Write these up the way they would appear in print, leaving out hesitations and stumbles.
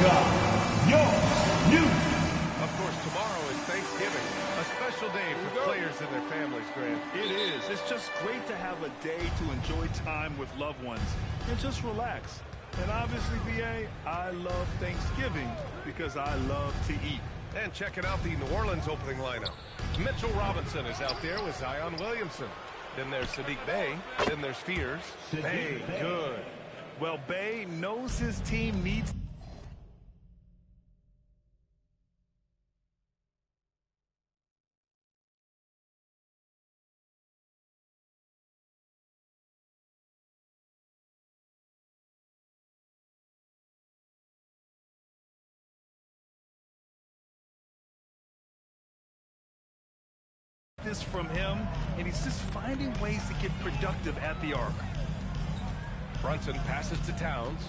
Of course, tomorrow is Thanksgiving, a special day for players and their families, Grant. It is. It's just great to have a day to enjoy time with loved ones and just relax. And obviously, BA, I love Thanksgiving because I love to eat. And checking out the New Orleans opening lineup. Mitchell Robinson is out there with Zion Williamson. Then there's Sadiq Bey. Then there's Fears. Bey, good. Well, Bey knows his team needs this from him, and he's just finding ways to get productive at the arc. Brunson passes to Towns.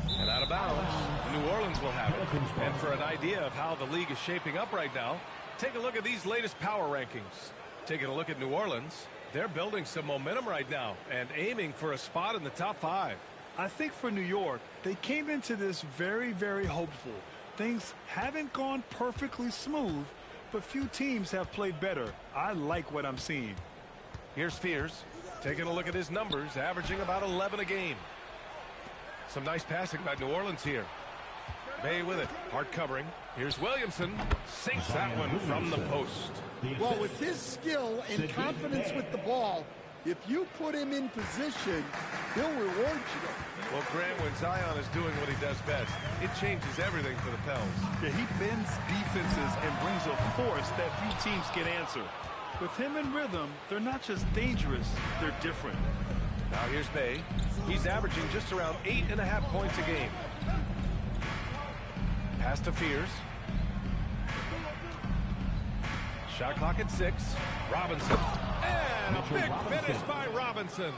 And out of bounds, New Orleans will have it. And for an idea of how the league is shaping up right now, take a look at these latest power rankings. Taking a look at New Orleans, they're building some momentum right now and aiming for a spot in the top 5. I think for New York, they came into this very, very hopeful. Things haven't gone perfectly smooth, but few teams have played better. I like what I'm seeing. Here's Fears, taking a look at his numbers, averaging about 11 a game. Some nice passing by New Orleans here. Bey with it, hard covering. Here's Williamson, sinks that one from the post. Well, with his skill and confidence with the ball, if you put him in position, he'll reward you. Well, Grant, when Zion is doing what he does best, it changes everything for the Pels. Yeah, he bends defenses and brings a force that few teams can answer. With him in rhythm, they're not just dangerous, they're different. Now here's Bey. He's averaging just around 8.5 points a game. Pass to Fears. Shot clock at 6. Robinson. And a big finish by Robinson.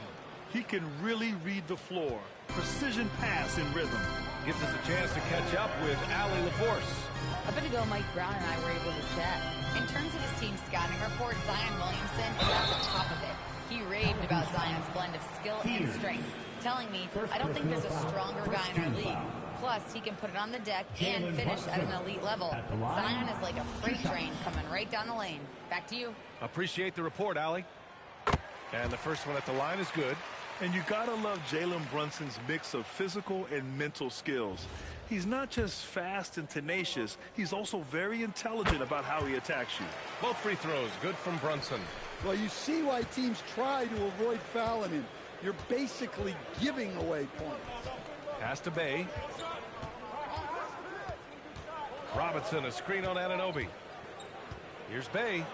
He can really read the floor. Precision pass in rhythm. Gives us a chance to catch up with Allie LaForce. A bit ago, Mike Brown and I were able to chat. In terms of his team's scouting report, Zion Williamson is at the top of it. He raved about Zion's blend of skill and strength, telling me, I don't think there's a stronger guy in our league. Plus, he can put it on the deck and finish at an elite level. Zion is like a freight train coming right down the lane. Back to you. Appreciate the report, Allie. And the first one at the line is good. And you gotta love Jalen Brunson's mix of physical and mental skills. He's not just fast and tenacious, he's also very intelligent about how he attacks you. Both free throws, good from Brunson. Well, you see why teams try to avoid fouling him. You're basically giving away points. Pass to Bey. Robinson, a screen on Anunoby. Here's Bey.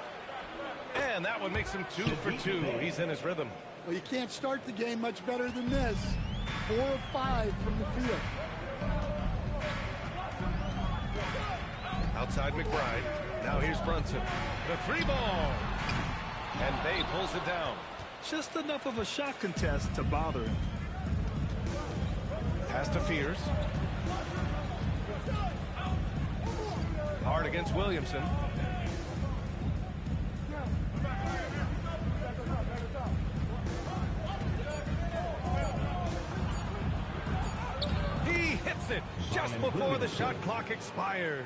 And that one makes him 2 for 2. He's in his rhythm. Well, you can't start the game much better than this. 4 of 5 from the field. Outside McBride. Now here's Brunson. The 3 ball. And Bey pulls it down. Just enough of a shot contest to bother him. Pass to Fears. Hard against Williamson. He hits it just before the shot clock expires.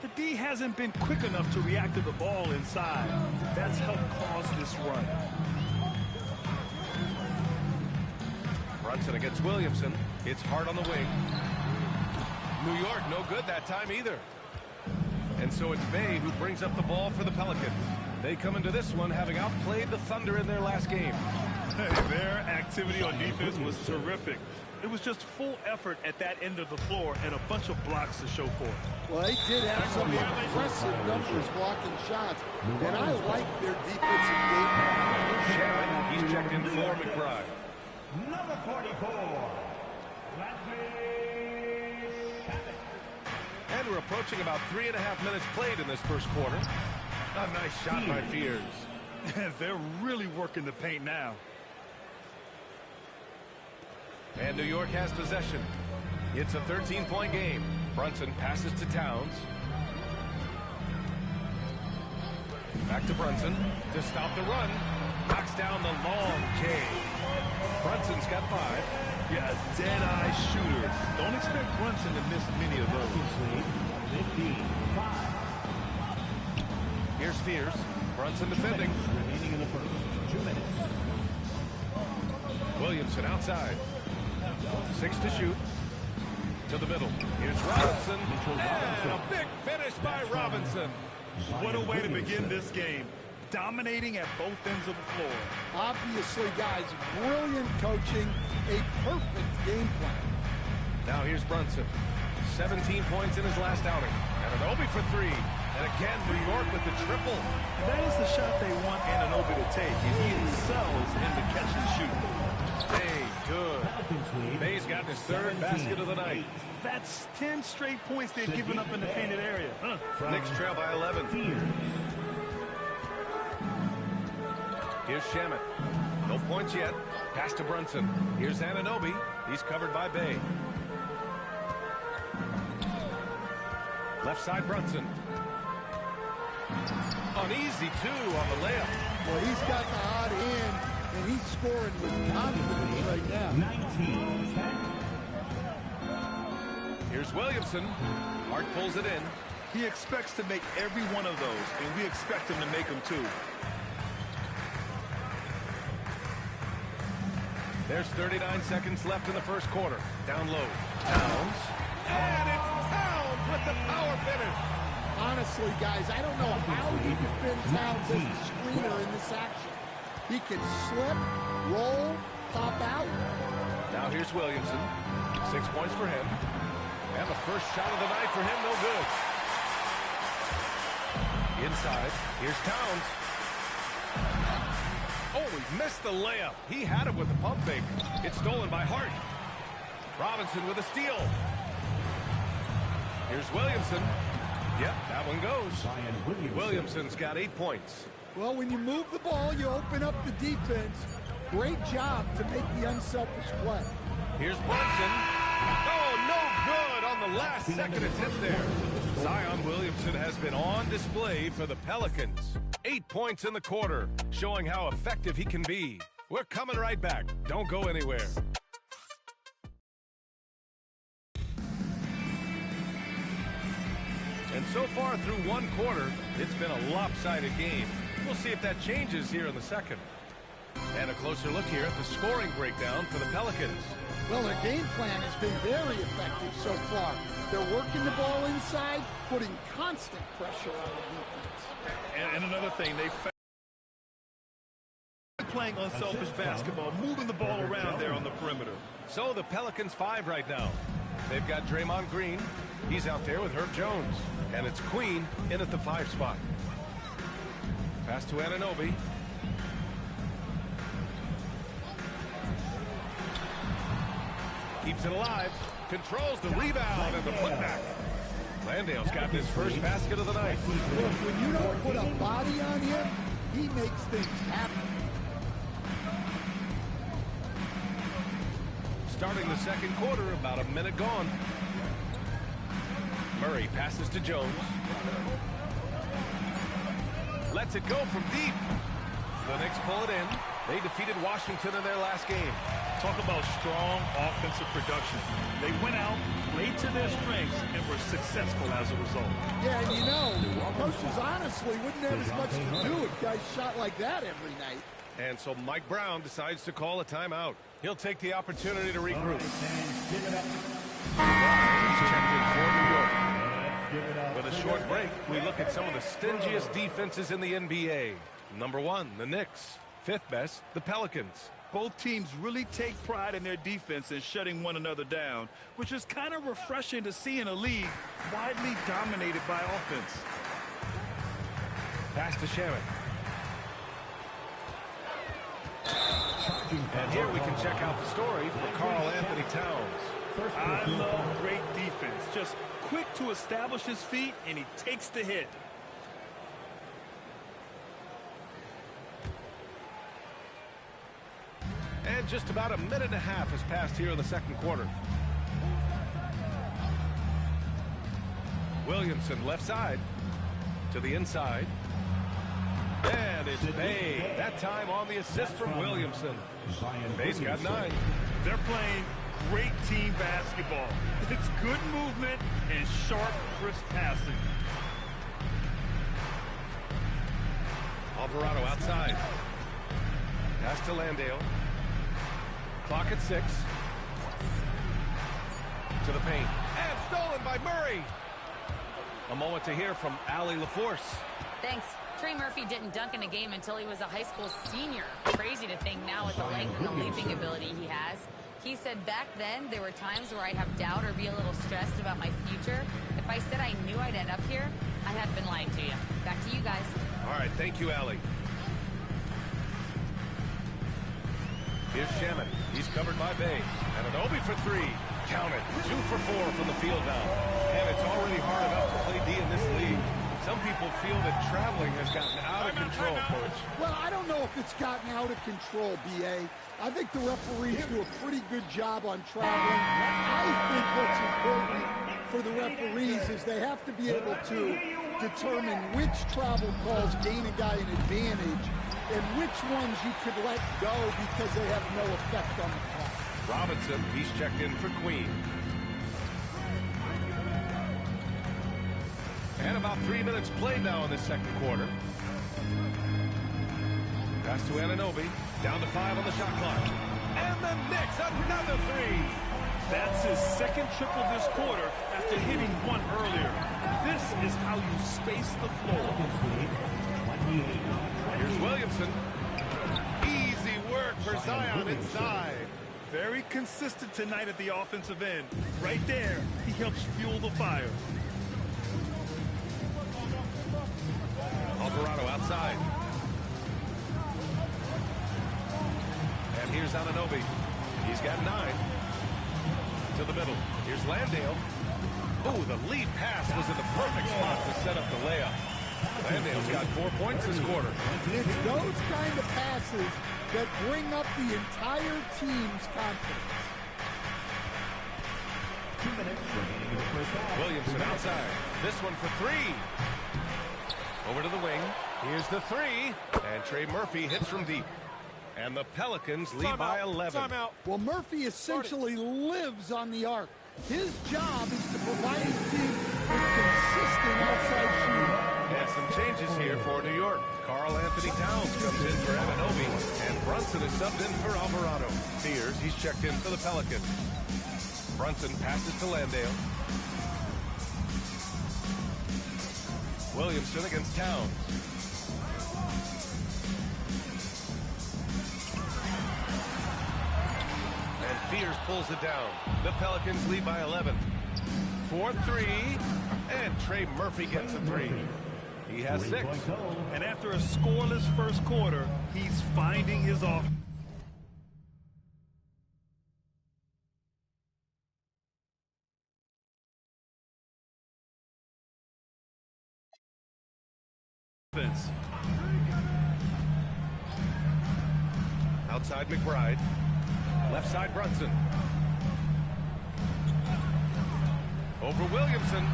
The D hasn't been quick enough to react to the ball inside. That's helped cause this run. Brunson against Williamson. It's hard on the wing. New York no good that time either. And so it's Bey who brings up the ball for the Pelicans. They come into this one having outplayed the Thunder in their last game. Their activity on defense was terrific. It was just full effort at that end of the floor and a bunch of blocks to show for it. Well, they did have some impressive numbers blocking shots, and I like their defensive game plan. Shannon, he's checked in for McBride. Number 44. And we're approaching about 3.5 minutes played in this first quarter. A nice shot by Fears. They're really working the paint now. And New York has possession. It's a 13-point game. Brunson passes to Towns. Back to Brunson to stop the run. Knocks Knocks down the long K. Brunson's got 5. Yeah, a dead-eye shooter. Don't expect Brunson to miss many of those. 15-5. Here's Fears. Brunson defending. Remaining in the first. 2 minutes. Williamson outside. 6 to shoot. To the middle. Here's Robinson. And a big finish by Robinson. What a way to begin this game. Dominating at both ends of the floor. Obviously, guys, brilliant coaching, a perfect game plan. Now here's Brunson. 17 points in his last outing. And Anunoby for 3. And again, New York with the triple. That is the shot they want Anunoby to take, and he excels in the catch and shoot. Hey, good. Bay's gotten his 3rd basket of the night. That's 10 straight points they've given up in the painted area. Knicks trail by 11. Here's Shamet. No points yet. Pass to Brunson. Here's Anunoby. He's covered by Bay. Left side Brunson. Uneasy, too, on the layup. Well, he's got the hot hand, and he's scoring with confidence right now. 19-10. Here's Williamson. Hart pulls it in. He expects to make every one of those, and we expect him to make them too. There's 39 seconds left in the first quarter. Down low. Towns. And it's Towns with the power finish. Honestly, guys, I don't know how you defend Towns as a screener in this action. He can slip, roll, pop out. Now here's Williamson. 6 points for him. And the first shot of the night for him, no good. Inside, here's Towns. Oh, he missed the layup. He had it with the pump fake. It's stolen by Hart. Robinson with a steal. Here's Williamson. Yep, that one goes. Williamson's got 8 points. Well, when you move the ball, you open up the defense. Great job to make the unselfish play. Here's Brunson. Oh, no good on the last second attempt there. Zion Williamson has been on display for the Pelicans. 8 points in the quarter, showing how effective he can be. We're coming right back. Don't go anywhere. And so far through one quarter, it's been a lopsided game. We'll see if that changes here in the second. And a closer look here at the scoring breakdown for the Pelicans. Well, their game plan has been very effective so far. They're working the ball inside, putting constant pressure on the defense. And another thing, they're playing unselfish basketball, moving the ball around there on the perimeter. So the Pelicans 5 right now. They've got Draymond Green. He's out there with Herb Jones. And it's Queen in at the 5 spot. Pass to Anunoby. Keeps it alive. Controls the rebound and the putback. Landale's got his first basket of the night. Look, when you don't put a body on him, he makes things happen. Starting the second quarter, about a minute gone. Murray passes to Jones. Lets it go from deep. The Knicks pull it in. They defeated Washington in their last game. Talk about strong offensive production. They went out, played to their strengths, and were successful as a result. Yeah, and you know, coaches honestly wouldn't have as much to do if guys shot like that every night. And so Mike Brown decides to call a timeout. He'll take the opportunity to regroup. Checked in for New York. With a short break, we look at some of the stingiest defenses in the NBA. Number 1, the Knicks. 5th best, the Pelicans. Both teams really take pride in their defense and shutting one another down, which is kind of refreshing to see in a league widely dominated by offense. Pass to Shamet. And here we can check out the story for Karl Anthony Towns. I love great defense. Just quick to establish his feet, and he takes the hit. And just about a minute and a half has passed here in the second quarter. Williamson left side to the inside. And it's Bay. That time on the assist from Williamson. Bay's got 9. They're playing great team basketball. It's good movement and sharp, crisp passing. Alvarado outside. Pass to Landale. Clock at 6. To the paint. And stolen by Murray. A moment to hear from Allie LaForce. Thanks. Trey Murphy didn't dunk in a game until he was a high school senior. Crazy to think now with the length and the leaping ability he has. He said back then there were times where I have doubt or be a little stressed about my future. If I said I knew I'd end up here, I have been lying to you. Back to you guys. All right, thank you, Allie. Here's Shaman. He's covered by Bay. And an Obi for 3. Count it. 2 for 4 from the field now. And it's already hard enough to play D in this league. Some people feel that traveling has gotten out of control, Coach. Well, I don't know if it's gotten out of control, B.A. I think the referees do a pretty good job on traveling. I think what's important for the referees is they have to be able to determine which travel calls gain a guy an advantage and which ones you could let go because they have no effect on the clock. Robinson, he's checked in for Queen. And about 3 minutes played now in the second quarter. Pass to Anunoby. Down to 5 on the shot clock. And the Knicks, another 3. That's his second triple this quarter after hitting one earlier. This is how you space the floor. Here's Williamson. Easy work for Zion inside. Very consistent tonight at the offensive end. Right there, he helps fuel the fire. Alvarado outside. And here's Anunoby. He's got 9. To the middle. Here's Landale. Oh, the lead pass was in the perfect spot to set up the layup. Landale's got 4 points this quarter. It's those kind of passes that bring up the entire team's confidence. 2 minutes remaining in the first half. Williamson outside. This one for 3. Over to the wing. Here's the 3. And Trey Murphy hits from deep. And the Pelicans lead by 11. Timeout. Well, Murphy essentially lives on the arc. His job is to provide his team with consistent outside shooting. And some changes here for New York. Karl Anthony Towns comes in for Anunoby. And Brunson is subbed in for Alvarado. Sears, he's checked in for the Pelicans. Brunson passes to Landale. Williamson against Towns. And Fears pulls it down. The Pelicans lead by 11. 4-3. And Trey Murphy gets a 3. He has 6. And after a scoreless first quarter, he's finding his offense. Outside McBride. Left side Brunson. Over Williamson.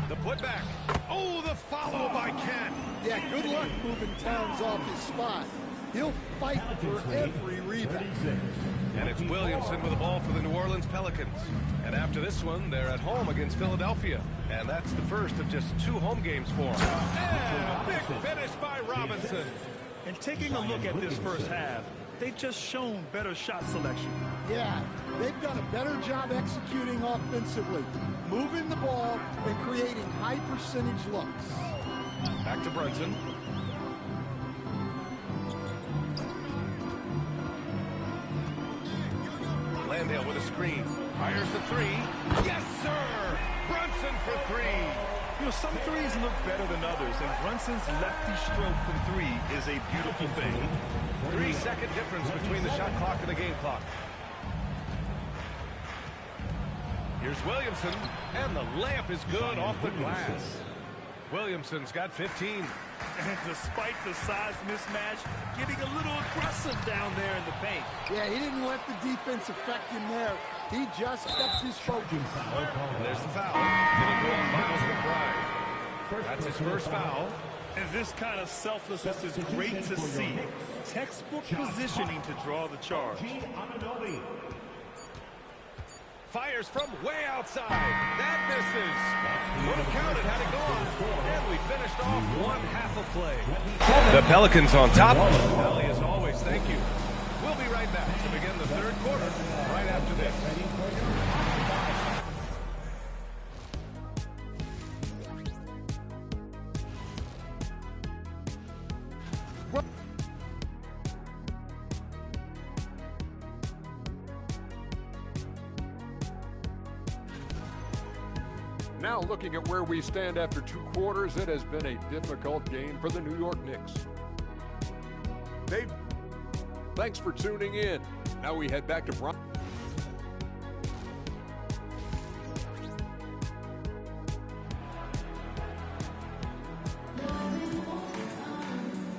The putback. Oh, the follow by Kent. Yeah, good luck moving Towns off his spot. He'll fight for every rebound. And it's Williamson with the ball for the New Orleans Pelicans. And after this one, they're at home against Philadelphia. And that's the first of just 2 home games for them. And a big finish by Robinson. And taking a look at this first half, they've just shown better shot selection. Yeah, they've done a better job executing offensively, moving the ball and creating high percentage looks. Back to Brunson. Landale with a screen. Fires the 3. Yes, sir! Brunson for 3. You know, some threes look better than others, and Brunson's lefty stroke from 3 is a beautiful thing. 3-second difference between the shot clock and the game clock. Here's Williamson, and the layup is good off the glass. Williamson's got 15. And despite the size mismatch, getting a little aggressive down there in the paint. Yeah, he didn't let the defense affect him there. He just kept his focus. And there's the foul. Gonna go on Miles McBride. That's his first foul. And this kind of selflessness is great to see. Textbook positioning to draw the charge. Fires from way outside. That misses. Would have counted had it gone. And we finished off one half of play. The Pelicans on top. Well, as always, thank you. We'll be right back to begin the third quarter right after this. Now looking at where we stand after 2 quarters, it has been a difficult game for the New York Knicks. Thanks for tuning in. Now we head back to Bron.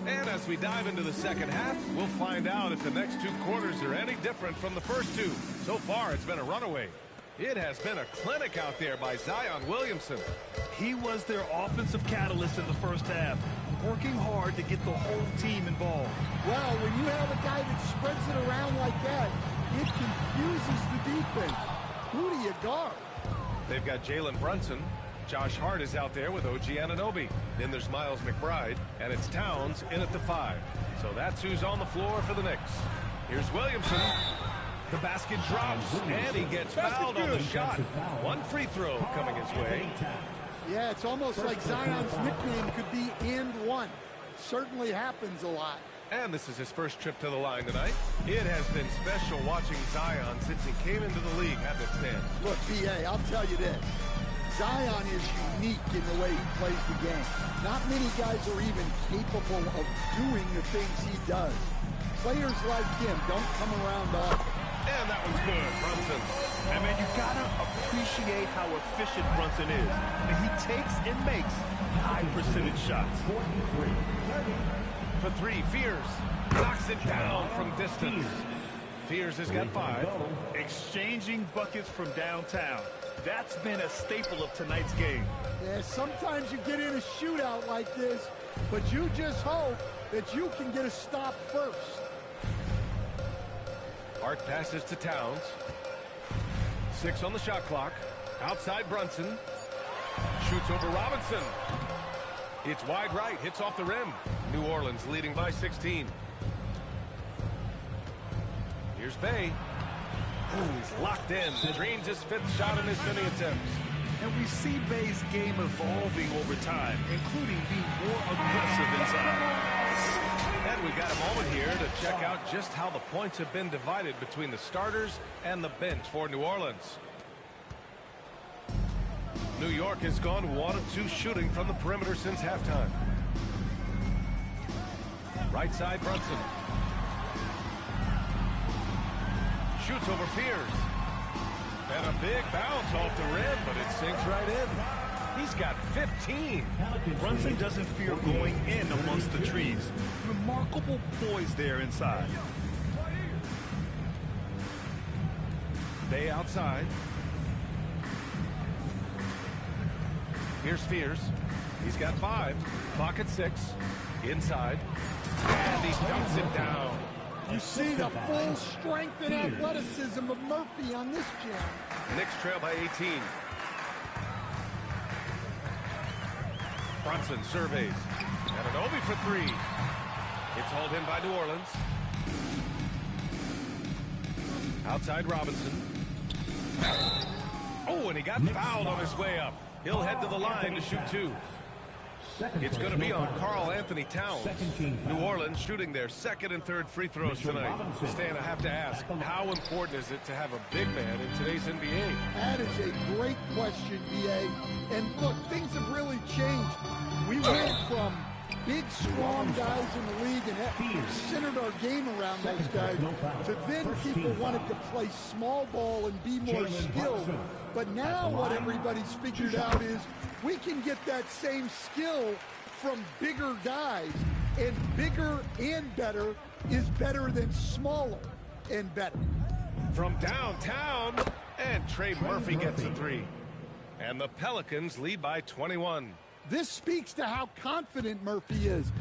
And as we dive into the second half, we'll find out if the next 2 quarters are any different from the first 2. So far, it's been a runaway. It has been a clinic out there by Zion Williamson. He was their offensive catalyst in the first half, working hard to get the whole team involved. Well, when you have a guy that spreads it around like that, it confuses the defense. Who do you guard? They've got Jalen Brunson. Josh Hart is out there with OG Anunoby. Then there's Miles McBride, and it's Towns in at the 5. So that's who's on the floor for the Knicks. Here's Williamson. The basket drops, and he gets fouled on the shot. 1 free throw coming his way. Yeah, it's almost like Zion's nickname could be "and one." Certainly happens a lot. And this is his first trip to the line tonight. It has been special watching Zion since he came into the league, hasn't it, Stan? Look, B.A., I'll tell you this. Zion is unique in the way he plays the game. Not many guys are even capable of doing the things he does. Players like him don't come around often. And that one's good, Brunson. And man, you gotta appreciate how efficient Brunson is. I mean, he takes and makes high percentage shots. For 3, Fears knocks it down from distance. Fears has got 5. Exchanging buckets from downtown. That's been a staple of tonight's game. Yeah, sometimes you get in a shootout like this, but you just hope that you can get a stop first. Hart passes to Towns. 6 on the shot clock. Outside Brunson. Shoots over Robinson. It's wide right. Hits off the rim. New Orleans leading by 16. Here's Bay. Ooh, he's locked in. Drains his 5th shot in his many attempts. And we see Bay's game evolving over time, including being more aggressive inside. And we've got a moment here to check out just how the points have been divided between the starters and the bench for New Orleans. New York has gone 1 of 2 shooting from the perimeter since halftime. Right side, Brunson. Shoots over Fears. And a big bounce off the rim, but it sinks right in. He's got 15. Brunson doesn't fear going in amongst the trees. Remarkable poise there inside. Bay outside. Here's Fears. He's got 5. Clock at 6. Inside. And he dunks it down. You see the full strength and athleticism of Murphy on this jam. Knicks trail by 18. Brunson surveys. Anunoby for 3. It's hauled in by New Orleans. Outside Robinson. Oh, and he got fouled on his way up. He'll head to the line to shoot 2. It's going to be on Karl Anthony Towns. New Orleans shooting their 2nd and 3rd free throws tonight. Stan, I have to ask, how important is it to have a big man in today's NBA? That is a great question, B.A. And look, things have really changed. We went from big, strong guys in the league and centered our game around those guys to then people wanted to play small ball and be more skilled. But now what everybody's figured out is we can get that same skill from bigger guys, and bigger and better is better than smaller and better. From downtown, and Trey Murphy gets a 3. And the Pelicans lead by 21. This speaks to how confident Murphy is.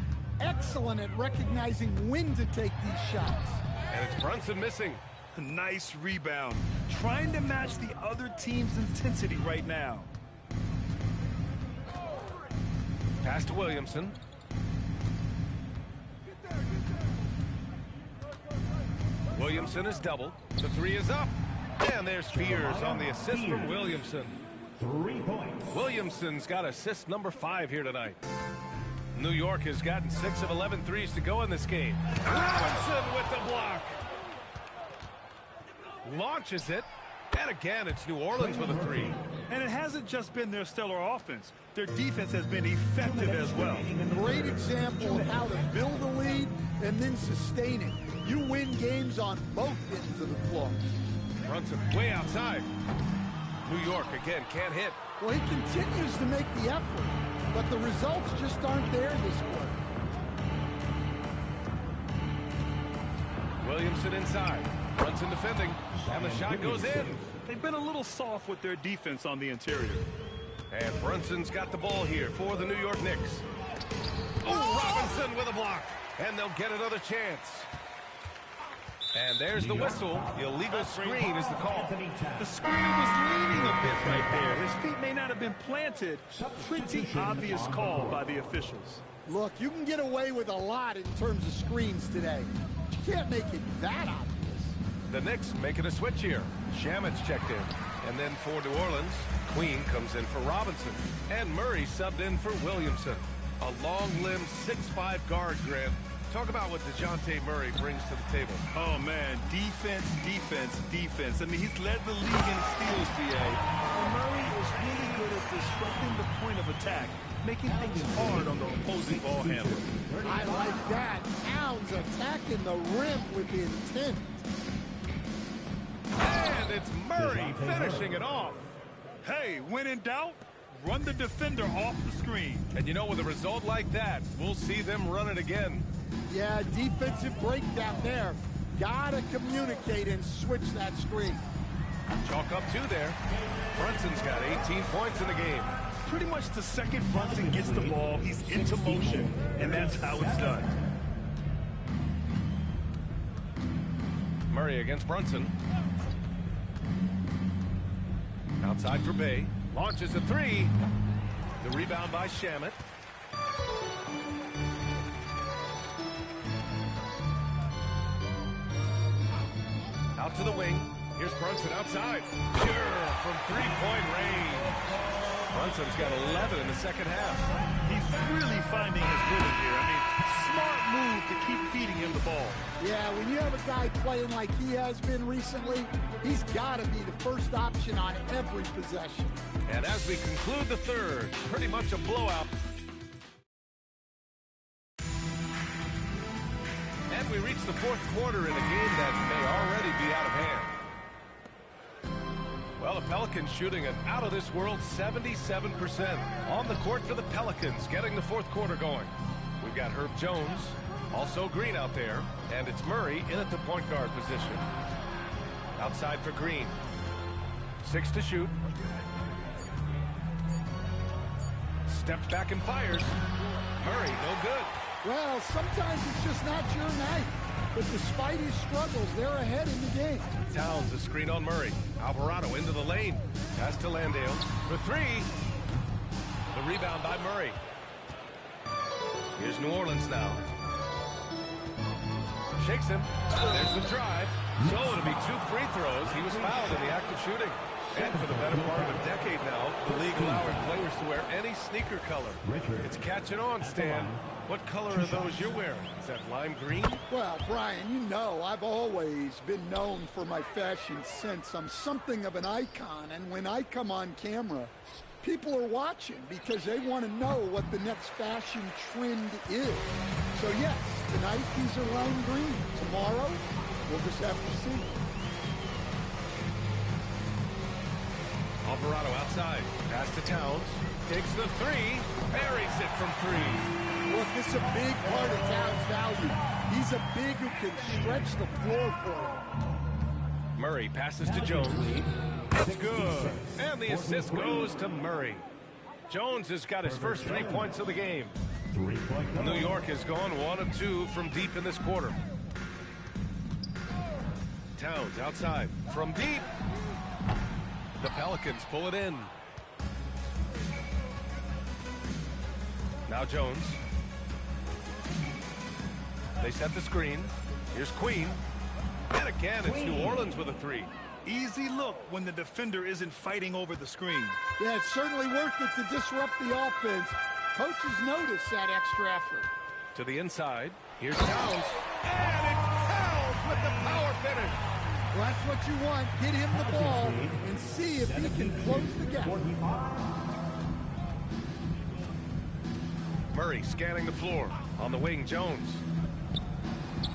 Excellent at recognizing when to take these shots. And it's Brunson missing. Nice rebound. Trying to match the other team's intensity right now. Pass to Williamson. Williamson is doubled. The three is up. And there's Fears on the assist from Williamson. 3 points. Williamson's got assist number 5 here tonight. New York has gotten 6 of 11 threes to go in this game. Robinson with the block. Launches it. And again, it's New Orleans with a 3. And it hasn't just been their stellar offense. Their defense has been effective as well. Great example of how to build a lead and then sustain it. You win games on both ends of the floor. Brunson way outside. New York again can't hit. Well, he continues to make the effort, but the results just aren't there this quarter. Williamson inside. Brunson defending. And the shot goes in. They've been a little soft with their defense on the interior. And Brunson's got the ball here for the New York Knicks. Oh, Robinson with a block. And they'll get another chance. And there's the whistle. The illegal screen is the call. The screen was leaning a bit right there. His feet may not have been planted. Pretty obvious call by the officials. Look, you can get away with a lot in terms of screens today. You can't make it that obvious. The Knicks making a switch here. Shamit's checked in. And then for New Orleans, Queen comes in for Robinson. And Murray subbed in for Williamson. A long-limbed 6'5" guard, Grant. Talk about what DeJounte Murray brings to the table. Oh, man. Defense, defense, defense. I mean, he's led the league in steals, B.A. And Murray is really good at disrupting the point of attack, making things hard on the opposing ball handler. I like that. Towns attacking the rim with intent. And it's Murray finishing it off. Hey, when in doubt, run the defender off the screen. And you know, with a result like that, we'll see them run it again. Yeah, defensive breakdown there. Gotta communicate and switch that screen. Chalk up 2 there. Brunson's got 18 points in the game. Pretty much the second Brunson gets the ball, he's into motion, and that's how it's done. Murray against Brunson. Outside for Bay. Launches a 3. The rebound by Shamit. Out to the wing. Here's Brunson outside. Pure from three-point range. Brunson's got 11 in the second half. He's really finding his rhythm here. I mean, smart move to keep feeding him the ball. Yeah, when you have a guy playing like he has been recently, he's got to be the first option on every possession. And as we conclude the third, pretty much a blowout. And we reach the fourth quarter in a game that may already be out of hand. Well, the Pelicans shooting an out-of-this-world 77% on the court for the Pelicans, getting the fourth quarter going. We've got Herb Jones, also Green out there, and it's Murray in at the point guard position. Outside for Green. 6 to shoot. Steps back and fires. Murray, no good. Well, sometimes it's just not your night. But despite his struggles, they're ahead in the game. Towns a screen on Murray. Alvarado into the lane. Pass to Landale for 3. The rebound by Murray. Here's New Orleans now. Shakes him. There's the drive. So it'll be 2 free throws. He was fouled in the act of shooting. And for the better part of a decade now, the league allowing players to wear any sneaker color. It's catching on, Stan. What color are those you're wearing? Is that lime green? Well, Brian, you know I've always been known for my fashion sense. I'm something of an icon, and when I come on camera, people are watching because they want to know what the next fashion trend is. So yes, tonight these are lime green. Tomorrow, we'll just have to see. Alvarado outside. Pass to Towns. Takes the 3. Buries it from 3. Look, this is a big part of Towns' value. He's a big who can stretch the floor for him. Murray passes to Jones. It's good. And the assist goes to Murray. Jones has got his first 3 points of the game. 3-point New York has gone 1 of 2 from deep in this quarter. Towns outside from deep. The Pelicans pull it in. Now Jones. They set the screen. Here's Queen. And again, it's New Orleans with a 3. Easy look when the defender isn't fighting over the screen. Yeah, it's certainly worth it to disrupt the offense. Coaches notice that extra effort. To the inside. Here's Towns. And it's Towns with the power finish. Well, that's what you want. Get him the ball and see if he can close the gap. Murray scanning the floor. On the wing, Jones.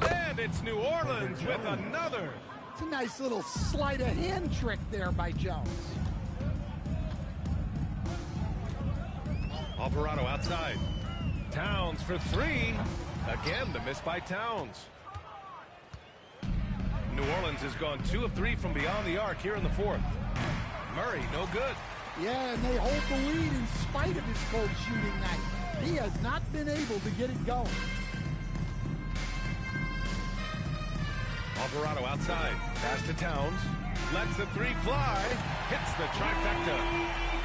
And it's New Orleans with another. It's a nice little sleight of hand trick there by Jones. Alvarado outside. Towns for 3. Again, the miss by Towns. New Orleans has gone 2 of 3 from beyond the arc here in the 4th. Murray, no good. Yeah, and they hold the lead in spite of his cold shooting night. He has not been able to get it going. Alvarado outside. Pass to Towns. Lets the 3 fly. Hits the trifecta.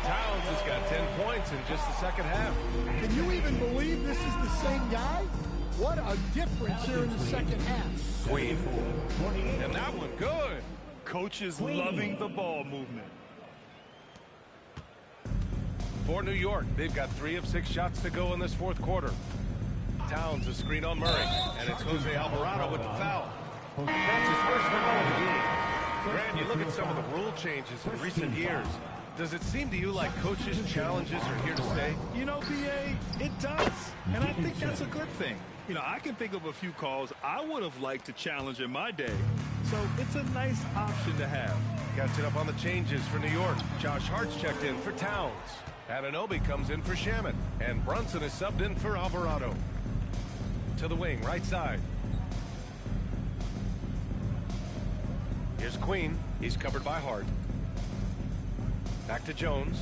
Towns has got 10 points in just the second half. Can you even believe this is the same guy? What a difference here in the second half. Queen. And that one good. Coach is loving the ball movement. For New York, they've got 3 of 6 shots to go in this 4th quarter. Towns a screen on Murray. And it's Jose Alvarado with the foul. That's his first foul of the game. Grant, you look at some of the rule changes in recent years. Does it seem to you like coaches' challenges are here to stay? You know, BA, it does. And I think that's a good thing. You know, I can think of a few calls I would have liked to challenge in my day. So it's a nice option to have. Catching up on the changes for New York. Josh Hart's checked in for Towns. Anunoby comes in for Shaman. And Brunson is subbed in for Alvarado. To the wing, right side. Here's Queen. He's covered by Hart. Back to Jones.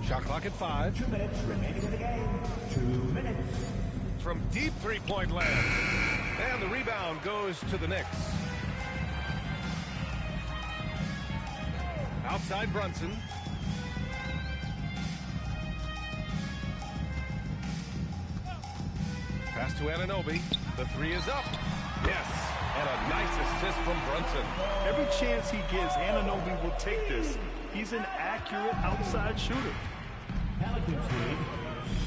Shot clock at 5. 2 minutes remaining in the game. 2 minutes. From deep three-point land. And the rebound goes to the Knicks. Outside Brunson. Pass to Anunoby. The 3 is up. Yes. And a nice assist from Brunson. Every chance he gets, Anunoby will take this. He's an accurate outside shooter. Pelicans lead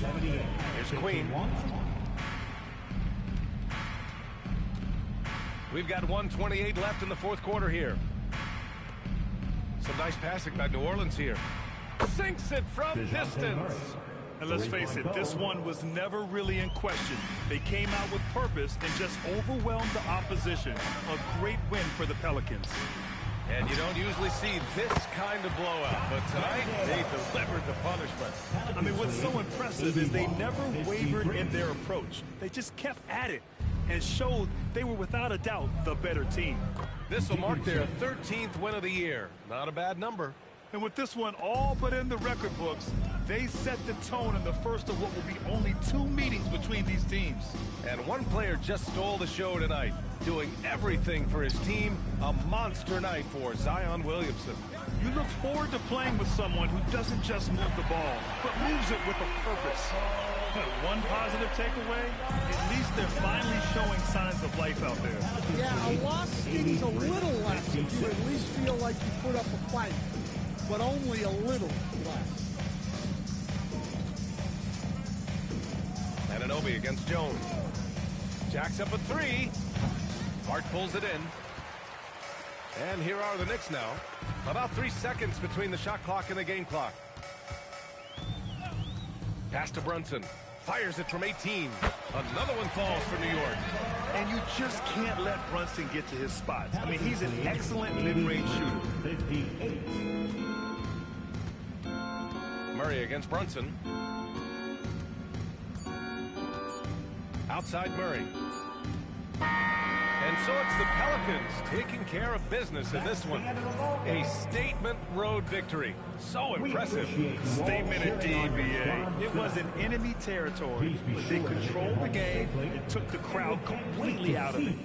78. Here's Queen. We've got 1:28 left in the 4th quarter here. Some nice passing by New Orleans here. Sinks it from distance. And let's face it, this one was never really in question. They came out with purpose and just overwhelmed the opposition. A great win for the Pelicans. And you don't usually see this kind of blowout, but tonight they delivered the punishment. I mean, what's so impressive is they never wavered in their approach. They just kept at it and showed they were without a doubt the better team. This will mark their 13th win of the year. Not a bad number. And with this one all but in the record books, they set the tone in the first of what will be only 2 meetings between these teams. And one player just stole the show tonight, doing everything for his team. A monster night for Zion Williamson. You look forward to playing with someone who doesn't just move the ball, but moves it with a purpose. One positive takeaway, at least they're finally showing signs of life out there. Yeah, a loss stings a little less if you at least feel like you put up a fight, but only a little less. Anunoby against Jones. Jacks up a 3. Hart pulls it in. And here are the Knicks now. About 3 seconds between the shot clock and the game clock. Pass to Brunson. Fires it from 18. Another one falls for New York. And you just can't let Brunson get to his spots. I mean, he's an excellent mid-range shooter. 58. Murray against Brunson. Outside Murray. And so it's the Pelicans taking care of business in this one. A statement road victory. So impressive. Statement indeed, BA. It was in enemy territory, but they controlled the game and took the crowd completely out of it.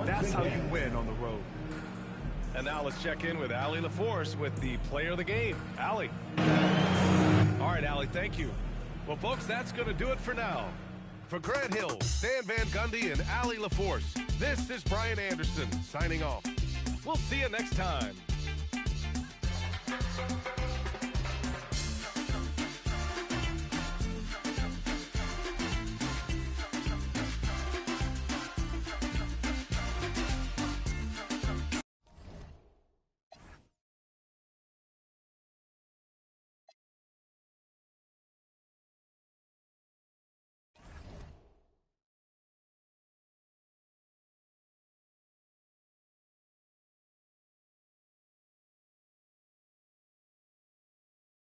That's how you win on the road. And now let's check in with Allie LaForce with the player of the game. Allie. All right, Allie, thank you. Well, folks, that's going to do it for now. For Grant Hill, Dan Van Gundy, and Allie LaForce, this is Brian Anderson signing off. We'll see you next time.